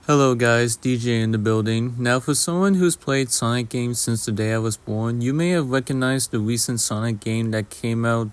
Hello guys, DJ in the building. Now for someone who's played Sonic games since the day I was born, you may have recognized the recent Sonic game that came out,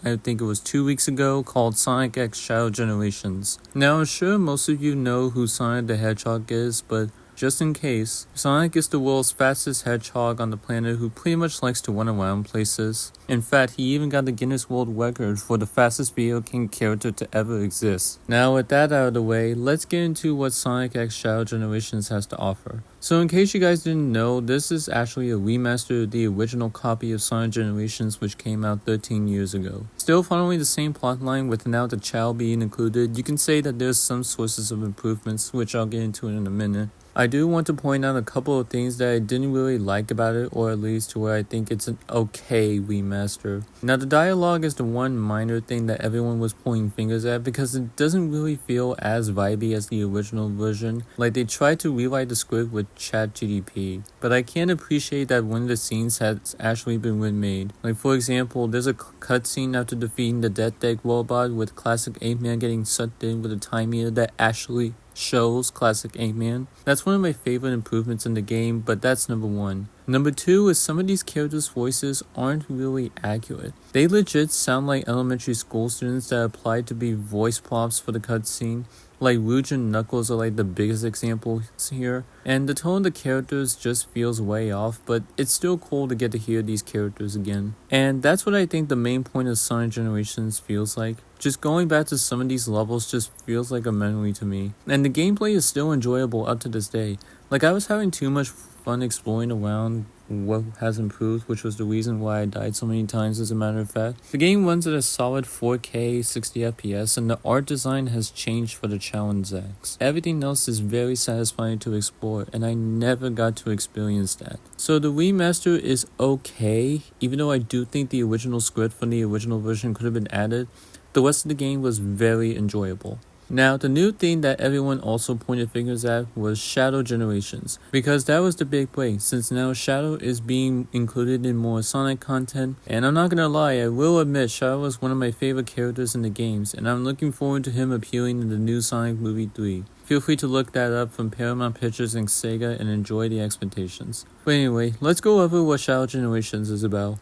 I think it was 2 weeks ago, called Sonic X Shadow Generations. Now I'm sure most of you know who Sonic the Hedgehog is, but just in case, Sonic is the world's fastest hedgehog on the planet who pretty much likes to run around places. In fact, he even got the Guinness World Record for the fastest video game character to ever exist. Now with that out of the way, let's get into what Sonic X Shadow Generations has to offer. So in case you guys didn't know, this is actually a remaster of the original copy of Sonic Generations which came out 13 years ago. Still following the same plotline with now the child being included, you can say that there's some sources of improvements which I'll get into in a minute. I do want to point out a couple of things that I didn't really like about it, or at least to where I think it's an okay remaster. Now the dialogue is the one minor thing that everyone was pointing fingers at because it doesn't really feel as vibey as the original version. Like they tried to rewrite the script with ChatGPT, but I can appreciate that one of the scenes has actually been remade. Like for example, there's a cutscene after defeating the Death Egg robot with classic Eggman getting sucked in with a time meter that actually shows classic Eggman. That's one of my favorite improvements in the game, but that's number one. Number two is some of these characters' voices aren't really accurate. They legit sound like elementary school students that applied to be voice prompts for the cutscene. Like Rouge and Knuckles are like the biggest examples here, and the tone of the characters just feels way off, but it's still cool to get to hear these characters again. And that's what I think the main point of Sonic Generations feels like. Just going back to some of these levels just feels like a memory to me. And the gameplay is still enjoyable up to this day. Like I was having too much fun exploring around what has improved, which was the reason why I died so many times as a matter of fact. The game runs at a solid 4K 60 FPS and the art design has changed for the challenge acts. Everything else is very satisfying to explore and I never got to experience that. So the remaster is okay, even though I do think the original script from the original version could have been added. The rest of the game was very enjoyable. Now, the new thing that everyone also pointed fingers at was Shadow Generations, because that was the big break, since now Shadow is being included in more Sonic content, and I'm not gonna lie, I will admit Shadow was one of my favorite characters in the games, and I'm looking forward to him appearing in the new Sonic Movie 3. Feel free to look that up from Paramount Pictures and Sega and enjoy the expectations. But anyway, let's go over what Shadow Generations is about.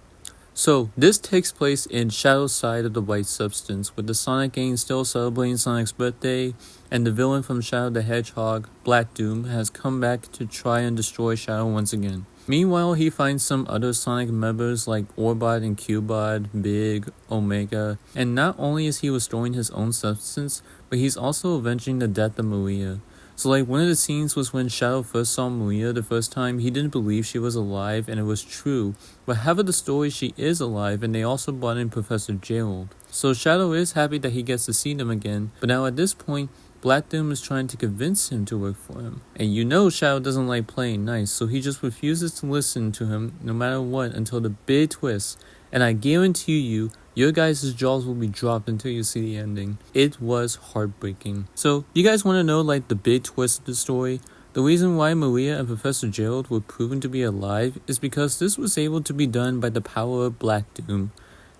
So, this takes place in Shadow's side of the white substance, with the Sonic gang still celebrating Sonic's birthday, and the villain from Shadow the Hedgehog, Black Doom, has come back to try and destroy Shadow once again. Meanwhile, he finds some other Sonic members like Orbot and Cubot, Big, Omega, and not only is he restoring his own substance, but he's also avenging the death of Maria. So like one of the scenes was when Shadow first saw Maria the first time, he didn't believe she was alive and it was true. But half of the story she is alive and they also brought in Professor Gerald. So Shadow is happy that he gets to see them again, but now at this point, Black Doom is trying to convince him to work for him. And you know Shadow doesn't like playing nice, so he just refuses to listen to him no matter what until the big twist. And I guarantee you, your guys' jaws will be dropped until you see the ending. It was heartbreaking. So, you guys want to know like the big twist of the story? The reason why Maria and Professor Gerald were proven to be alive is because this was able to be done by the power of Black Doom.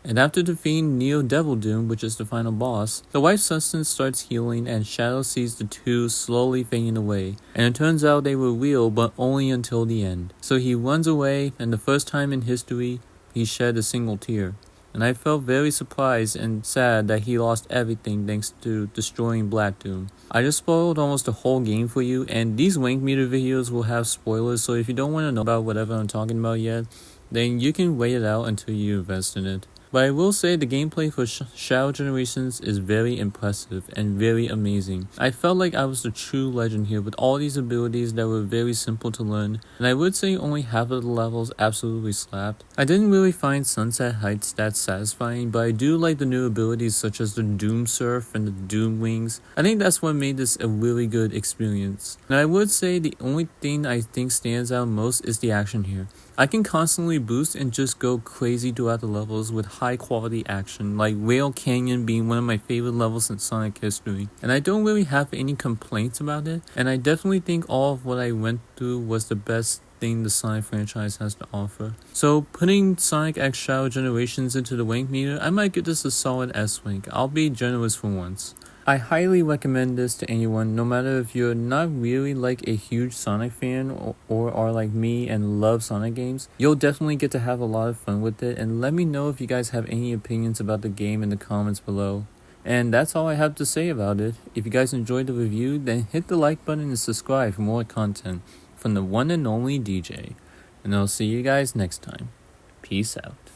And after defeating Neo Devil Doom, which is the final boss, the white substance starts healing and Shadow sees the two slowly fading away. And it turns out they were real, but only until the end. So he runs away, and the first time in history, he shed a single tear. And I felt very surprised and sad that he lost everything thanks to destroying Black Doom. I just spoiled almost the whole game for you, and these Wank Meter videos will have spoilers, so if you don't want to know about whatever I'm talking about yet, then you can wait it out until you invest in it. But I will say the gameplay for Shadow Generations is very impressive and very amazing. I felt like I was the true legend here with all these abilities that were very simple to learn, and I would say only half of the levels absolutely slapped. I didn't really find Sunset Heights that satisfying, but I do like the new abilities such as the Doom Surf and the Doom Wings. I think that's what made this a really good experience. And I would say the only thing I think stands out most is the action here. I can constantly boost and just go crazy throughout the levels with high quality action, like Rail Canyon being one of my favorite levels in Sonic history. And I don't really have any complaints about it, and I definitely think all of what I went through was the best thing the Sonic franchise has to offer. So putting Sonic X Shadow Generations into the Wank meter, I might give this a solid S rank. I'll be generous for once. I highly recommend this to anyone, no matter if you're not really like a huge Sonic fan or are like me and love Sonic games. You'll definitely get to have a lot of fun with it, and let me know if you guys have any opinions about the game in the comments below. And that's all I have to say about it. If you guys enjoyed the review, then hit the like button and subscribe for more content from the one and only DJ. And I'll see you guys next time. Peace out.